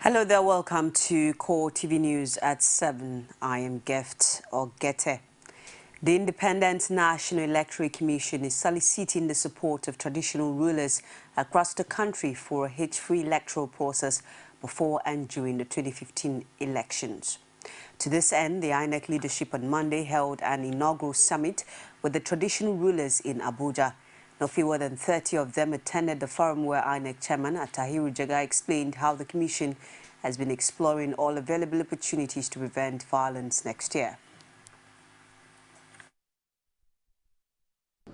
Hello there, welcome to CoreTV News at 7. I am Gete. The Independent National Electoral Commission is soliciting the support of traditional rulers across the country for a hitch-free electoral process before and during the 2015 elections. To this end, the INEC leadership on Monday held an inaugural summit with the traditional rulers in Abuja. No fewer than 30 of them attended the forum where INEC chairman Atahiru Jaga explained how the commission has been exploring all available opportunities to prevent violence next year.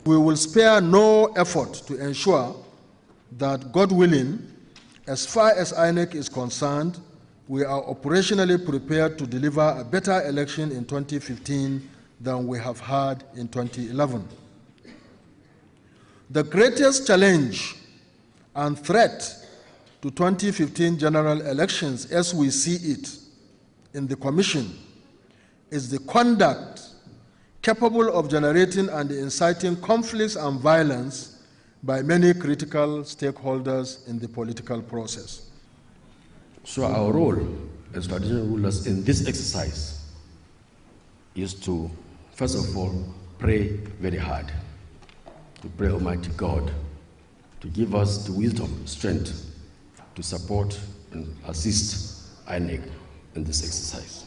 We will spare no effort to ensure that, God willing, as far as INEC is concerned, we are operationally prepared to deliver a better election in 2015 than we have had in 2011. The greatest challenge and threat to 2015 general elections, as we see it in the Commission, is the conduct capable of generating and inciting conflicts and violence by many critical stakeholders in the political process. So our role as traditional rulers in this exercise is to, first of all, pray very hard, to pray Almighty God to give us the wisdom, strength to support and assist INEC in this exercise.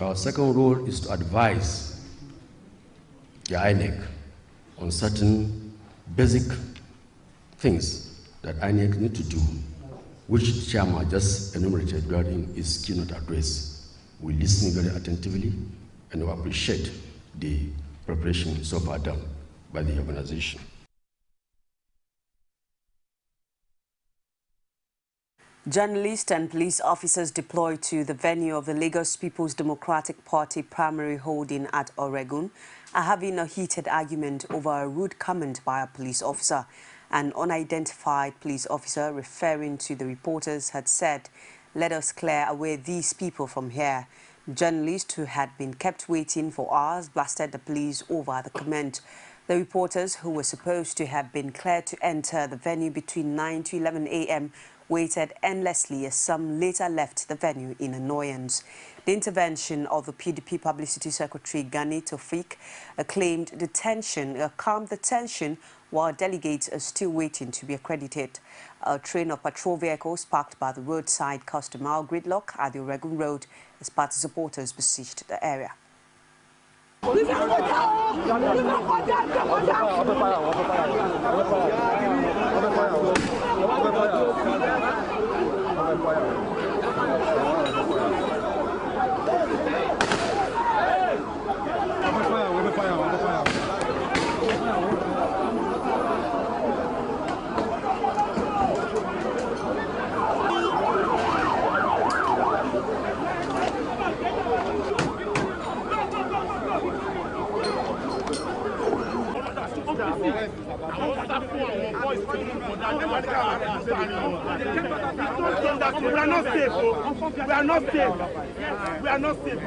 Our second role is to advise the INEC on certain basic things that INEC need to do, which the chairman just enumerated during his keynote address. We listen very attentively and we appreciate the preparation so far done by the organization. Journalists and police officers deployed to the venue of the Lagos People's Democratic Party primary holding at Oregon are having a heated argument over a rude comment by a police officer. An unidentified police officer referring to the reporters had said, "Let us clear away these people from here." Journalists who had been kept waiting for hours blasted the police over the comment. The reporters, who were supposed to have been cleared to enter the venue between 9 to 11 a.m., waited endlessly as some later left the venue in annoyance. The intervention of the PDP Publicity Secretary Gani Tofik calmed the tension while delegates are still waiting to be accredited. A train of patrol vehicles parked by the roadside caused a mild gridlock at the Oregon Road as party supporters besieged the area. We are not safe. We are not safe. We are not safe.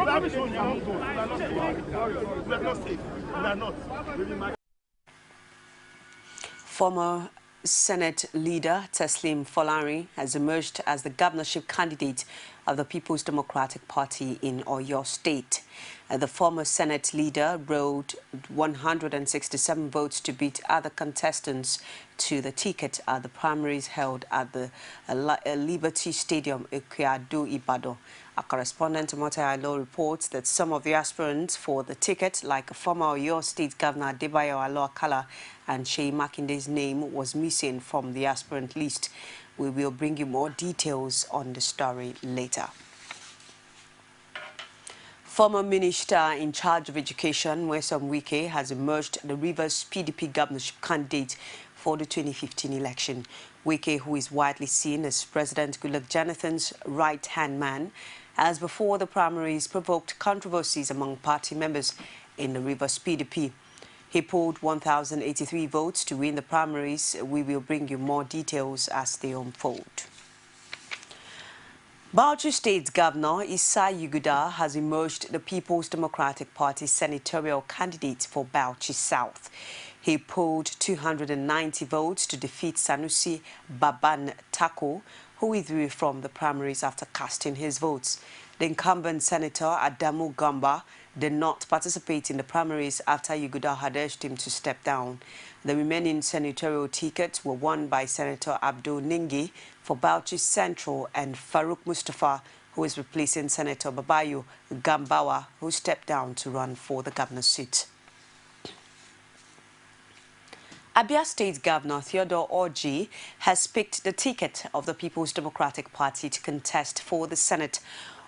We are not safe. We are not. Former Senate leader Teslim Folari has emerged as the governorship candidate of the People's Democratic Party in Oyo State. The former Senate leader rode 167 votes to beat other contestants to the ticket at the primaries held at the Liberty Stadium, Ikuado, Ibadan. Our correspondent Motailo reports that some of the aspirants for the ticket, like former Oyo State Governor Adebayo Alo-Akala and Seyi Makinde's name, was missing from the aspirant list. We will bring you more details on the story later. Former Minister in charge of Education, Nyesom Wike, has emerged the Rivers PDP governorship candidate for the 2015 election. Wike, who is widely seen as President Goodluck Jonathan's right-hand man, has before the primaries provoked controversies among party members in the Rivers PDP. He polled 1,083 votes to win the primaries. We will bring you more details as they unfold. Bauchi State Governor Issa Yuguda has emerged the People's Democratic Party senatorial candidate for Bauchi South. He polled 290 votes to defeat Sanusi Baban Tako, who withdrew from the primaries after casting his votes. The incumbent Senator Adamu Gamba did not participate in the primaries after Yuguda had urged him to step down. The remaining senatorial tickets were won by Senator Abdul Ningi for Bauchi Central and Farouk Mustafa, who is replacing Senator Babayo Gambawa, who stepped down to run for the governor's seat. Abia State Governor Theodore Orji has picked the ticket of the People's Democratic Party to contest for the Senate.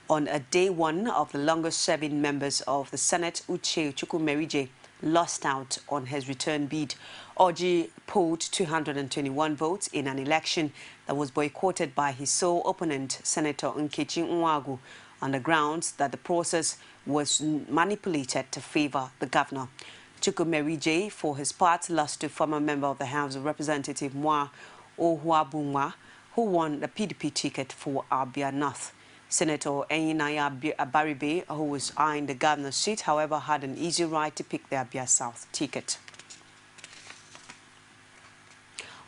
On a day one of the longest-serving members of the Senate, Uche Chukwumerije lost out on his return bid. Orji polled 221 votes in an election that was boycotted by his sole opponent, Senator Nkechi Nwagu, on the grounds that the process was manipulated to favor the governor. Chukwumerije, for his part, lost to former member of the House of Representatives Mwa Ohuabunwa, who won the PDP ticket for Abia North. Senator Enyinaya Abaribe, who was eyeing the governor's seat, however, had an easy ride to pick the Abia South ticket.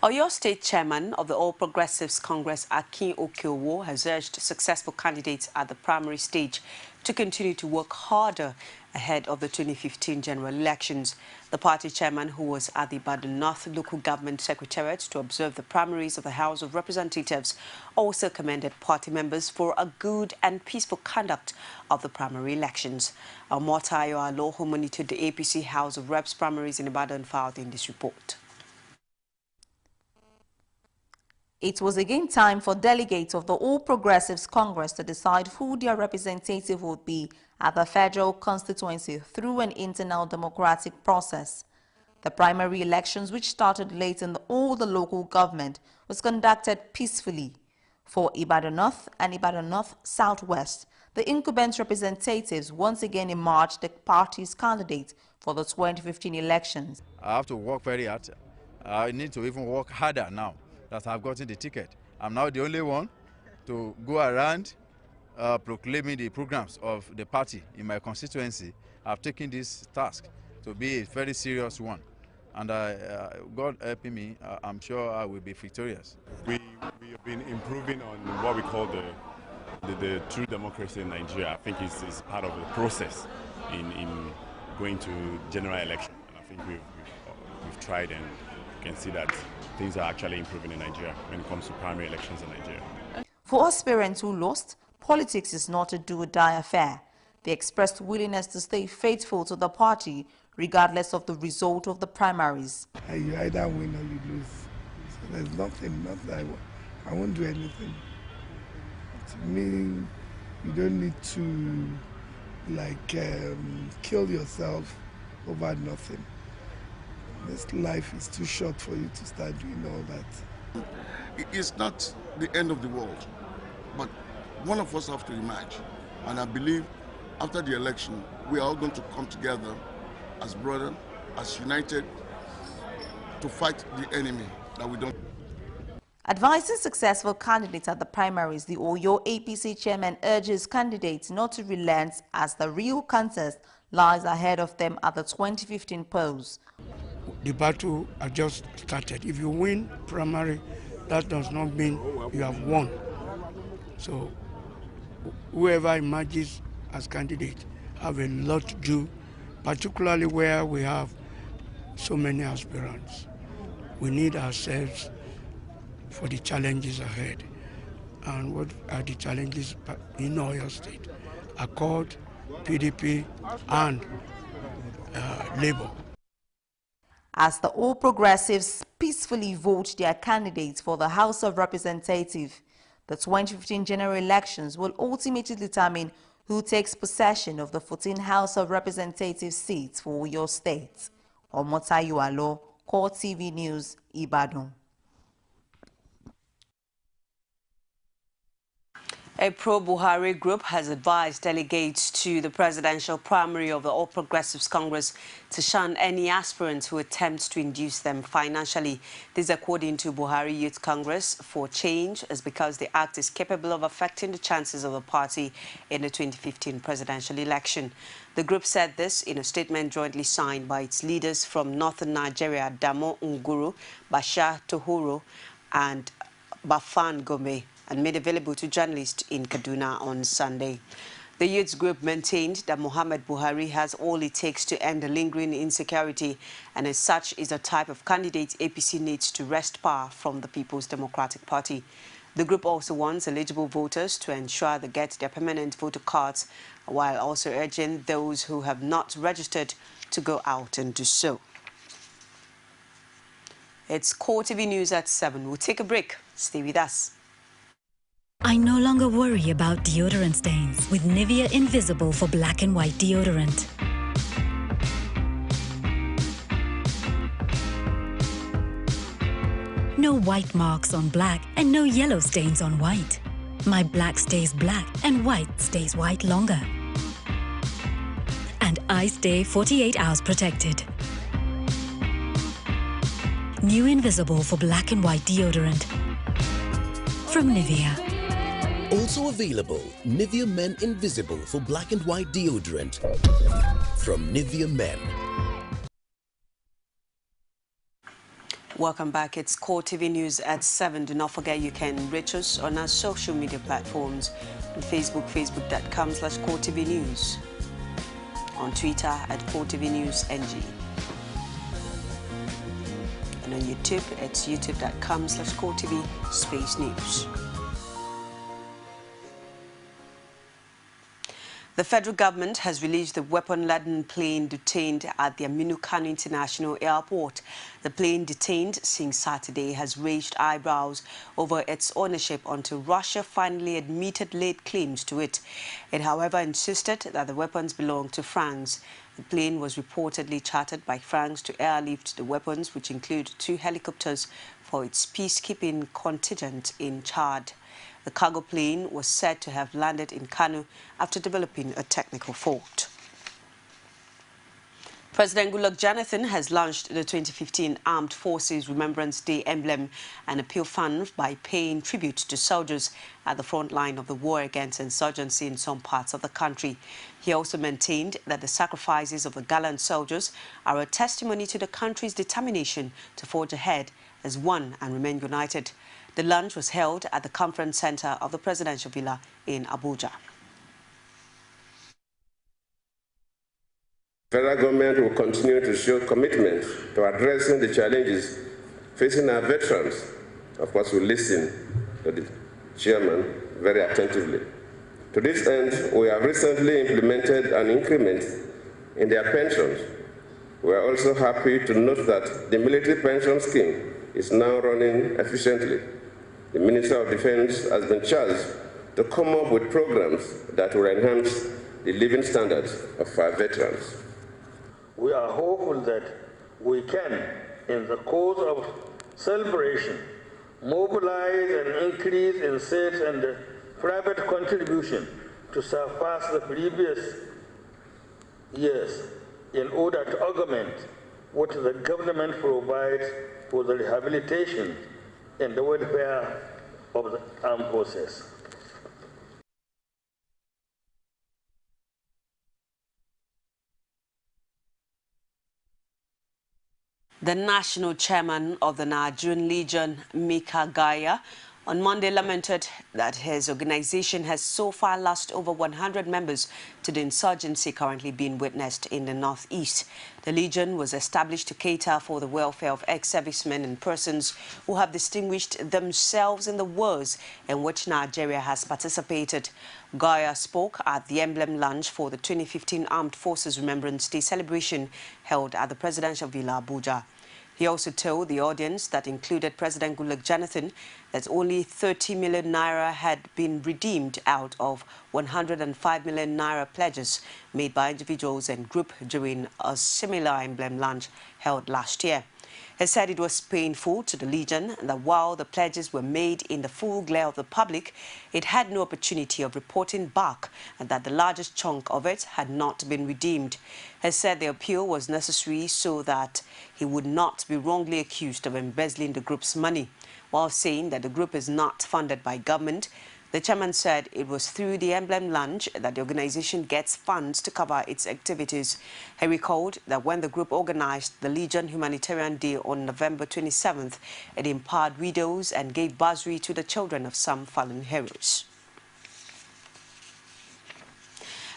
Oyo State Chairman of the All Progressives Congress, Akin Okiowo, has urged successful candidates at the primary stage to continue to work harder ahead of the 2015 general elections. The party chairman, who was at the Ibadan North Local Government Secretariat to observe the primaries of the House of Representatives, also commended party members for a good and peaceful conduct of the primary elections. Motayo Alo, who monitored the APC House of Reps primaries in Ibadan, filed in this report. It was again time for delegates of the All Progressives Congress to decide who their representative would be at the federal constituency through an internal democratic process. The primary elections, which started late in all the local government, was conducted peacefully. For Ibadan North and Ibadan North Southwest, the incumbent representatives once again emerged the party's candidate for the 2015 elections. I have to work very hard. I need to even work harder now that I've gotten the ticket. I'm now the only one to go around proclaiming the programs of the party in my constituency. I've taken this task to be a very serious one. And God helping me, I'm sure I will be victorious. We have been improving on what we call the true democracy in Nigeria. I think it's part of the process in going to general election. And I think we've tried, and you can see that things are actually improving in Nigeria when it comes to primary elections in Nigeria. For aspirants who lost, politics is not a do-or-die affair. They expressed willingness to stay faithful to the party regardless of the result of the primaries. You either win or you lose. So there's nothing I won't do anything. To me, you don't need to kill yourself over nothing. This life is too short for you to start doing all that. It's not the end of the world, but one of us have to emerge. And I believe after the election, we are all going to come together as brothers, as united, to fight the enemy that we don't. Advising successful candidates at the primaries, the Oyo APC chairman urges candidates not to relent as the real contest lies ahead of them at the 2015 polls. The battle has just started. If you win primary, that does not mean you have won. So whoever emerges as candidate have a lot to do, particularly where we have so many aspirants. We need ourselves for the challenges ahead. And what are the challenges in Oyo State? Accord, PDP, and Labour. As the All Progressives peacefully vote their candidates for the House of Representatives, the 2015 general elections will ultimately determine who takes possession of the 14 House of Representatives seats for your state. Omotayo Alo, CoreTV News, Ibadan. A pro-Buhari group has advised delegates to the presidential primary of the All Progressives Congress to shun any aspirants who attempt to induce them financially. This, according to Buhari Youth Congress for Change, is because the act is capable of affecting the chances of the party in the 2015 presidential election. The group said this in a statement jointly signed by its leaders from northern Nigeria, Damo Nguru, Bashar Tohoro, and Bafan Gome, and made available to journalists in Kaduna on Sunday. The youth group maintained that Muhammad Buhari has all it takes to end the lingering insecurity, and as such is the type of candidate APC needs to wrest power from the People's Democratic Party. The group also wants eligible voters to ensure they get their permanent voter cards, while also urging those who have not registered to go out and do so. It's CoreTV News at 7. We'll take a break. Stay with us. I no longer worry about deodorant stains with Nivea Invisible for black and white deodorant. No white marks on black and no yellow stains on white. My black stays black and white stays white longer. And I stay 48 hours protected. New Invisible for black and white deodorant from Nivea. Also available, Nivea Men Invisible for black and white deodorant from Nivea Men. Welcome back. It's CoreTV News at 7. Do not forget you can reach us on our social media platforms on Facebook, facebook.com/CoreTV News, on Twitter at CoreTV News NG, and on YouTube it's youtube.com/CoreTV News. The federal government has released the weapon-laden plane detained at the Aminu Kano International Airport. The plane detained since Saturday has raised eyebrows over its ownership until Russia finally admitted late claims to it. It, however, insisted that the weapons belong to France. The plane was reportedly chartered by France to airlift the weapons, which include 2 helicopters for its peacekeeping contingent in Chad. The cargo plane was said to have landed in Kano after developing a technical fault. President Goodluck Jonathan has launched the 2015 Armed Forces Remembrance Day emblem and appeal fund by paying tribute to soldiers at the front line of the war against insurgency in some parts of the country. He also maintained that the sacrifices of the gallant soldiers are a testimony to the country's determination to forge ahead as one and remain united. The lunch was held at the conference center of the Presidential Villa in Abuja. The federal government will continue to show commitment to addressing the challenges facing our veterans. Of course, we listen to the chairman very attentively. To this end, we have recently implemented an increment in their pensions. We are also happy to note that the military pension scheme is now running efficiently. The Minister of Defense has been charged to come up with programs that will enhance the living standards of our veterans. We are hopeful that we can, in the course of celebration, mobilize an increase in state and private contribution to surpass the previous years in order to augment what the government provides for the rehabilitation and the welfare of the armed forces. The national chairman of the Nigerian Legion, Mika Gaya, on Monday lamented that his organization has so far lost over 100 members to the insurgency currently being witnessed in the northeast. The Legion was established to cater for the welfare of ex-servicemen and persons who have distinguished themselves in the wars in which Nigeria has participated. Gaya spoke at the emblem launch for the 2015 Armed Forces Remembrance Day celebration held at the Presidential Villa, Abuja. He also told the audience that included President Goodluck Jonathan that only 30 million naira had been redeemed out of 105 million naira pledges made by individuals and group during a similar emblem launch held last year. He said it was painful to the Legion that while the pledges were made in the full glare of the public, it had no opportunity of reporting back and that the largest chunk of it had not been redeemed. He said the appeal was necessary so that he would not be wrongly accused of embezzling the group's money. While saying that the group is not funded by government, The chairman said it was through the emblem lunch that the organization gets funds to cover its activities. He recalled that when the group organized the Legion Humanitarian Day on November 27th, it empowered widows and gave bursary to the children of some fallen heroes.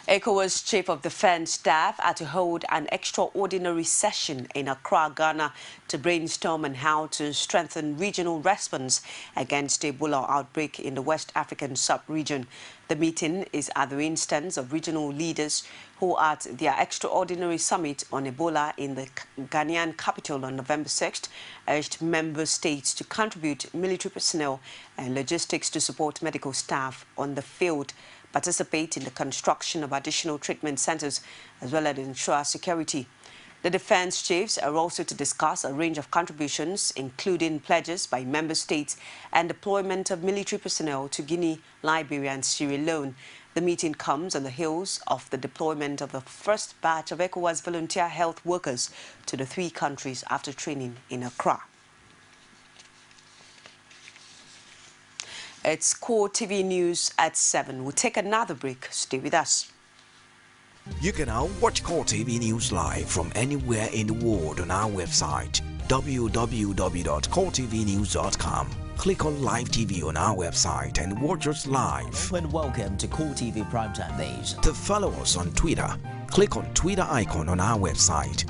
ECOWAS Chief of Defense Staff are to hold an extraordinary session in Accra, Ghana to brainstorm on how to strengthen regional response against Ebola outbreak in the West African sub-region. The meeting is at the instance of regional leaders who at their extraordinary summit on Ebola in the Ghanaian capital on November 6th urged member states to contribute military personnel and logistics to support medical staff on the field, participate in the construction of additional treatment centers, as well as ensure security. The defense chiefs are also to discuss a range of contributions, including pledges by member states and deployment of military personnel to Guinea, Liberia and Sierra Leone. The meeting comes on the heels of the deployment of the first batch of ECOWAS volunteer health workers to the three countries after training in Accra. It's CoreTV News at 7. We'll take another break. Stay with us. You can now watch CoreTV News live from anywhere in the world on our website, www.coretvnews.com. Click on Live TV on our website and watch us live. And welcome to CoreTV Primetime Days. To follow us on Twitter, click on Twitter icon on our website.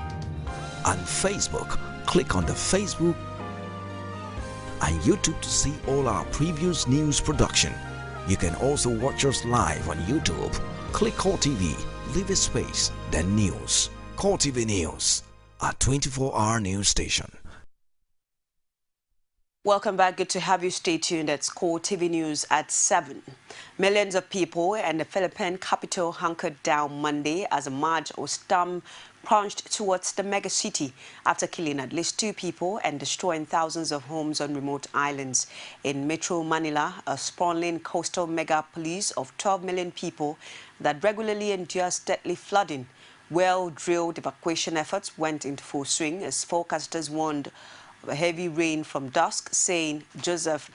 On Facebook, click on the Facebook and YouTube to see all our previous news production. You can also watch us live on YouTube. Click CoreTV, leave a space, then News. CoreTV News, a 24-hour news station. Welcome back. Good to have you. Stay tuned. It's CoreTV News at 7. Millions of people in the Philippine capital hunkered down Monday as a march or storm plunged towards the mega city after killing at least 2 people and destroying thousands of homes on remote islands. In Metro Manila, a sprawling coastal megapolis of 12 million people that regularly endures deadly flooding, well-drilled evacuation efforts went into full swing as forecasters warned of a heavy rain from dusk, says Joseph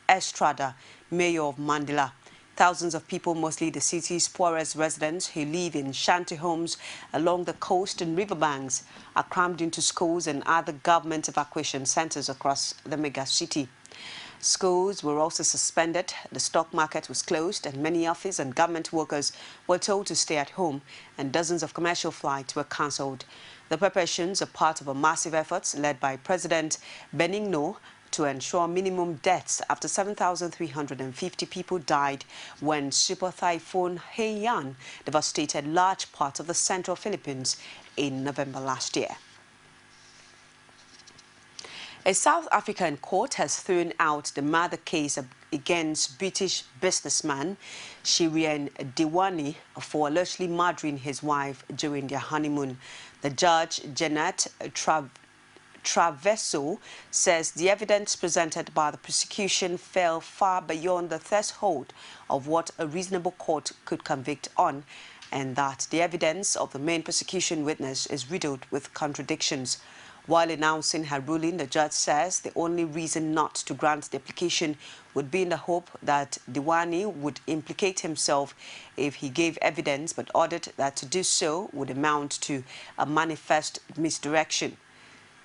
Estrada, mayor of Manila. Thousands of people, mostly the city's poorest residents who live in shanty homes along the coast and riverbanks, are crammed into schools and other government evacuation centers across the mega city. Schools were also suspended, the stock market was closed, and many office and government workers were told to stay at home, and dozens of commercial flights were cancelled. The preparations are part of a massive effort led by President Benigno to ensure minimum deaths after 7,350 people died when Super Typhoon Haiyan devastated large parts of the central Philippines in November last year. A South African court has thrown out the murder case against British businessman Shireen Diwani for allegedly murdering his wife during their honeymoon. The judge, Janet Travesso, says the evidence presented by the prosecution fell far beyond the threshold of what a reasonable court could convict on, and that the evidence of the main prosecution witness is riddled with contradictions. While announcing her ruling, the judge says the only reason not to grant the application would be in the hope that Diwani would implicate himself if he gave evidence, but ordered that to do so would amount to a manifest misdirection.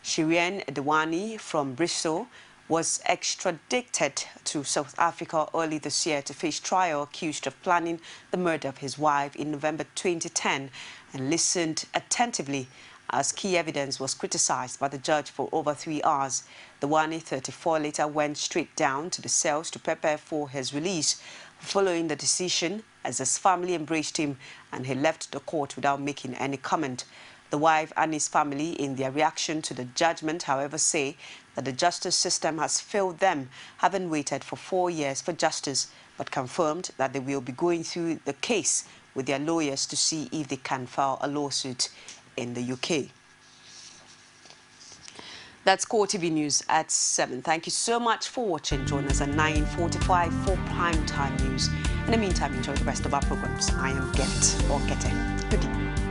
Shireen Diwani from Bristol was extradited to South Africa early this year to face trial accused of planning the murder of his wife in November 2010 and listened attentively as key evidence was criticized by the judge for over 3 hours. Diwani, 34, later went straight down to the cells to prepare for his release. Following the decision, as his family embraced him and he left the court without making any comment. The wife and his family, in their reaction to the judgment, however, say that the justice system has failed them, having waited for 4 years for justice, but confirmed that they will be going through the case with their lawyers to see if they can file a lawsuit in the UK. That's CoreTV News at 7. Thank you so much for watching. Join us at 9:45 for Primetime News. In the meantime, enjoy the rest of our programs. I am Getting. Good evening.